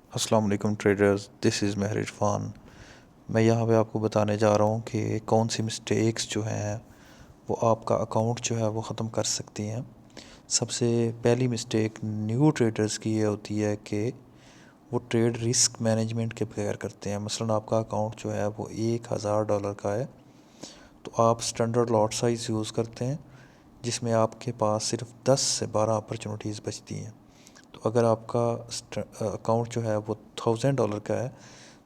अस्सलाम वालेकुम traders, this is महर इरफान। मैं यहाँ पे आपको बताने जा रहा हूँ कि कौन सी मिस्टेक्स जो हैं वो आपका अकाउंट जो है वो ख़त्म कर सकती हैं। सबसे पहली मिस्टेक न्यू ट्रेडर्स की ये होती है कि वो ट्रेड रिस्क मैनेजमेंट के बगैर करते हैं। मसलन आपका अकाउंट जो है वो $1000 का है, तो आप स्टैंडर्ड लॉट साइज़ यूज़ करते हैं जिसमें आपके पास सिर्फ 10 से 12 अपॉर्चुनिटीज़ बचती हैं। तो अगर आपका अकाउंट जो है वो $1000 का है,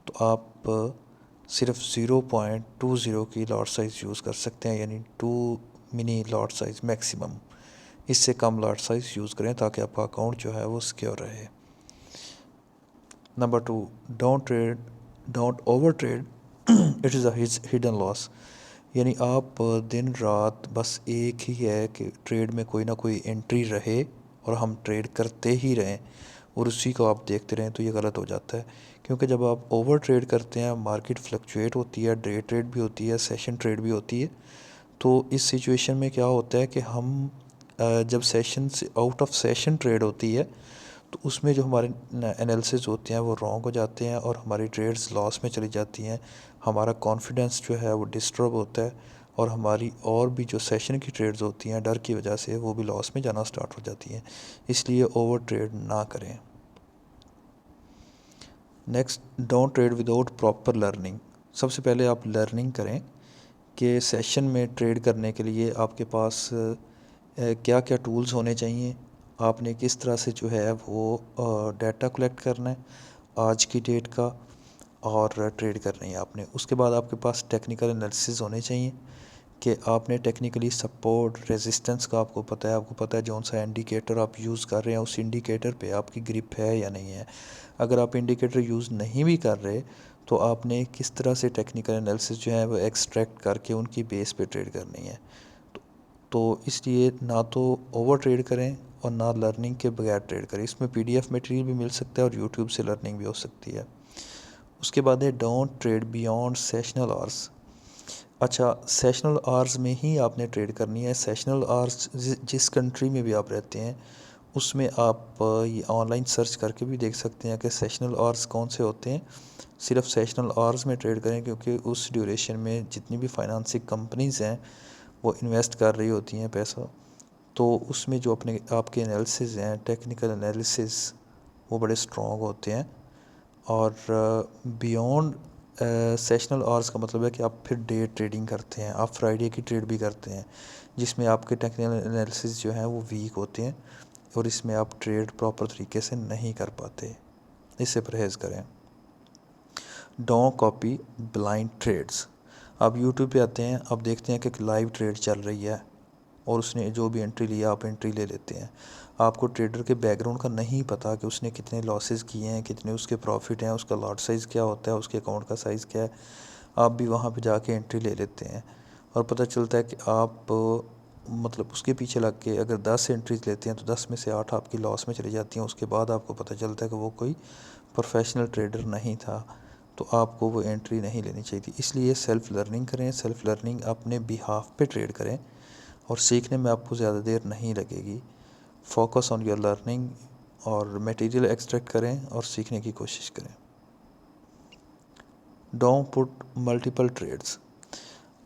तो आप सिर्फ 0.20 की लॉट साइज़ यूज़ कर सकते हैं, यानी 2 मिनी लॉट साइज़ मैक्सिमम। इससे कम लॉट साइज़ यूज़ करें ताकि आपका अकाउंट जो है वो सिक्योर रहे। Number 2, don't over trade, it is a hidden loss. यानी आप दिन रात बस एक ही है कि ट्रेड में कोई ना कोई एंट्री रहे और हम ट्रेड करते ही रहें और उसी को आप देखते रहें, तो ये गलत हो जाता है। क्योंकि जब आप ओवर ट्रेड करते हैं, मार्केट फ्लक्चुएट होती है, डे ट्रेड भी होती है, सेशन ट्रेड भी होती है। तो इस सिचुएशन में क्या होता है कि हम जब सेशन से आउट ऑफ सेशन ट्रेड होती है, तो उसमें जो हमारे एनालिसिस होते हैं वो रॉन्ग हो जाते हैं और हमारी ट्रेड्स लॉस में चली जाती हैं। हमारा कॉन्फिडेंस जो है वो डिस्टर्ब होता है और हमारी और भी जो सेशन की ट्रेड्स होती हैं डर की वजह से वो भी लॉस में जाना स्टार्ट हो जाती हैं। इसलिए ओवर ट्रेड ना करें। Next, don't trade without proper learning. सबसे पहले आप लर्निंग करें कि सेशन में ट्रेड करने के लिए आपके पास क्या क्या टूल्स होने चाहिए, आपने किस तरह से जो है वो डाटा कलेक्ट करना है आज की डेट का और ट्रेड करनी है आपने। उसके बाद आपके पास टेक्निकल एनालिसिस होने चाहिए कि आपने टेक्निकली सपोर्ट रेजिस्टेंस का आपको पता है जौन सा इंडिकेटर आप यूज़ कर रहे हैं उस इंडिकेटर पे आपकी ग्रिप है या नहीं है। अगर आप इंडिकेटर यूज़ नहीं भी कर रहे, तो आपने किस तरह से टेक्निकल एनालिसिस जो है वो एक्सट्रैक्ट करके उनकी बेस पे ट्रेड करनी है। तो इसलिए ना तो ओवर ट्रेड करें और ना लर्निंग के बगैर ट्रेड करें। इसमें पीडीएफ मटेरियल भी मिल सकता है और यूट्यूब से लर्निंग भी हो सकती है। उसके बाद है don't trade beyond sessional hours. अच्छा, सेशनल आवर्स में ही आपने ट्रेड करनी है। सेशनल आवर्स जिस कंट्री में भी आप रहते हैं उसमें आप ये ऑनलाइन सर्च करके भी देख सकते हैं कि सेशनल आवर्स कौन से होते हैं। सिर्फ सेशनल आवर्स में ट्रेड करें क्योंकि उस ड्यूरेशन में जितनी भी फाइनेंसिंग कंपनीज़ हैं वो इन्वेस्ट कर रही होती हैं पैसा, तो उसमें जो अपने आपके एनालिसिस हैं, टेक्निकल एनालिसिस, वो बड़े स्ट्रॉन्ग होते हैं। और बियॉन्ड सेशनल आवर्स का मतलब है कि आप फिर डे ट्रेडिंग करते हैं, आप फ्राइडे की ट्रेड भी करते हैं जिसमें आपके टेक्निकल एनालिसिस जो हैं वो वीक होते हैं और इसमें आप ट्रेड प्रॉपर तरीके से नहीं कर पाते। इससे परहेज़ करें। Don't copy blind trades. आप यूट्यूब पे आते हैं, आप देखते हैं कि लाइव ट्रेड चल रही है और उसने जो भी एंट्री लिया आप एंट्री ले लेते हैं। आपको ट्रेडर के बैकग्राउंड का नहीं पता कि उसने कितने लॉसेस किए हैं, कितने उसके प्रॉफिट हैं, उसका लॉट साइज़ क्या होता है, उसके अकाउंट का साइज़ क्या है। आप भी वहाँ पे जाके एंट्री ले लेते हैं और पता चलता है कि आप मतलब उसके पीछे लग के अगर 10 एंट्रीज लेते हैं तो 10 में से 8 आपकी लॉस में चली जाती हैं। उसके बाद आपको पता चलता है कि वो कोई प्रोफेशनल ट्रेडर नहीं था, तो आपको वो एंट्री नहीं लेनी चाहिए थी। इसलिए सेल्फ़ लर्निंग करें, सेल्फ़ लर्निंग अपने बिहाफ पे ट्रेड करें और सीखने में आपको ज़्यादा देर नहीं लगेगी। फोकस ऑन योर लर्निंग और मटेरियल एक्सट्रैक्ट करें और सीखने की कोशिश करें। Don't put multiple trades.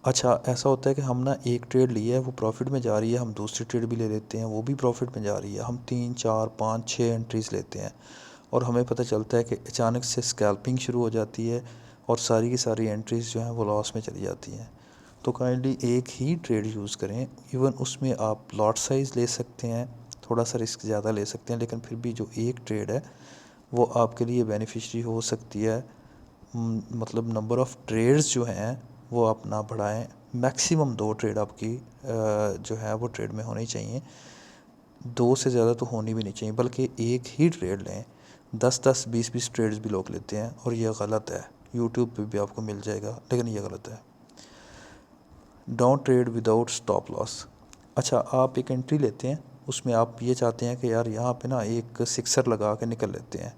अच्छा, ऐसा होता है कि हम ना एक ट्रेड ली है, वो प्रॉफिट में जा रही है, हम दूसरी ट्रेड भी ले लेते हैं, वो भी प्रॉफिट में जा रही है, हम 3 4 5 6 एंट्रीज़ लेते हैं और हमें पता चलता है कि अचानक से स्कैल्पिंग शुरू हो जाती है और सारी की सारी एंट्रीज़ जो हैं वो लॉस में चली जाती हैं। तो काइंडली एक ही ट्रेड यूज़ करें। इवन उसमें आप लॉट साइज़ ले सकते हैं, थोड़ा सा रिस्क ज़्यादा ले सकते हैं, लेकिन फिर भी जो एक ट्रेड है वो आपके लिए बेनिफिशरी हो सकती है। मतलब नंबर ऑफ़ ट्रेड्स जो हैं वो आप ना बढ़ाएं। मैक्सिमम 2 ट्रेड आपकी जो है वो ट्रेड में होनी चाहिए। 2 से ज़्यादा तो होनी भी नहीं चाहिए, बल्कि एक ही ट्रेड लें। 10-10 20-20 ट्रेड्स भी लोग लेते हैं और ये गलत है। यूट्यूब पे भी आपको मिल जाएगा, लेकिन ये गलत है। Don't trade without stop loss. अच्छा, आप एक एंट्री लेते हैं, उसमें आप ये चाहते हैं कि यार यहाँ पे ना एक सिक्सर लगा के निकल लेते हैं,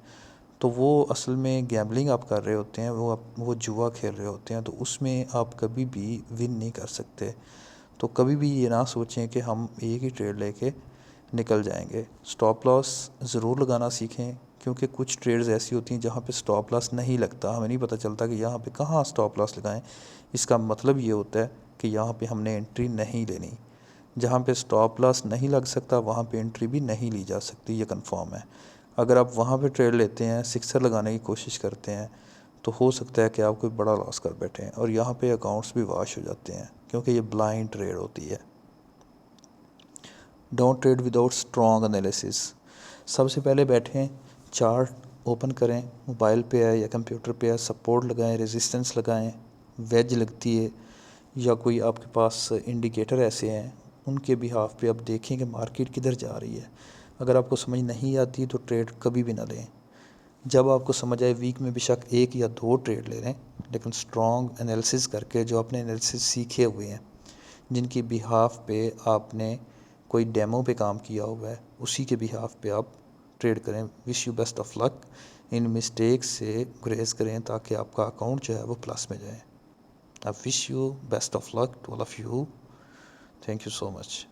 तो वो असल में गैम्बलिंग आप कर रहे होते हैं, वो जुआ खेल रहे होते हैं, तो उसमें आप कभी भी विन नहीं कर सकते। तो कभी भी ये ना सोचें कि हम एक ही ट्रेड लेके निकल जाएंगे। स्टॉप लॉस ज़रूर लगाना सीखें, क्योंकि कुछ ट्रेड्स ऐसी होती हैं जहाँ पे स्टॉप लॉस नहीं लगता, हमें नहीं पता चलता कि यहाँ पे कहाँ स्टॉप लॉस लगाएं। इसका मतलब ये होता है कि यहाँ पे हमने एंट्री नहीं लेनी। जहाँ पे स्टॉप लॉस नहीं लग सकता वहाँ पे एंट्री भी नहीं ली जा सकती, ये कंफर्म है। अगर आप वहाँ पे ट्रेड लेते हैं, सिक्सर लगाने की कोशिश करते हैं, तो हो सकता है कि आप कोई बड़ा लॉस कर बैठे हैं और यहाँ पे अकाउंट्स भी वॉश हो जाते हैं, क्योंकि ये ब्लाइंड ट्रेड होती है। Don't trade without strong analysis. सबसे पहले बैठें, चार्ट ओपन करें, मोबाइल पे है या कंप्यूटर पे है, सपोर्ट लगाएं, रेजिस्टेंस लगाएं, वेज लगती है या कोई आपके पास इंडिकेटर ऐसे हैं, उनके बिहाफ पे आप देखें कि मार्केट किधर जा रही है। अगर आपको समझ नहीं आती तो ट्रेड कभी भी ना लें। जब आपको समझ आए, वीक में बेशक 1 या 2 ट्रेड ले लें, लेकिन स्ट्रॉन्ग एनालिसिस करके, जो अपने एनालिसिस सीखे हुए हैं, जिनकी बिहाफ पे आपने कोई डेमो पे काम किया हुआ है, उसी के बिहाफ पे आप ट्रेड करें। Wish you best of luck. In mistakes से गुरेज करें ताकि आपका अकाउंट जो है वो प्लस में जाए। I wish you best of luck to all of you. Thank you so much.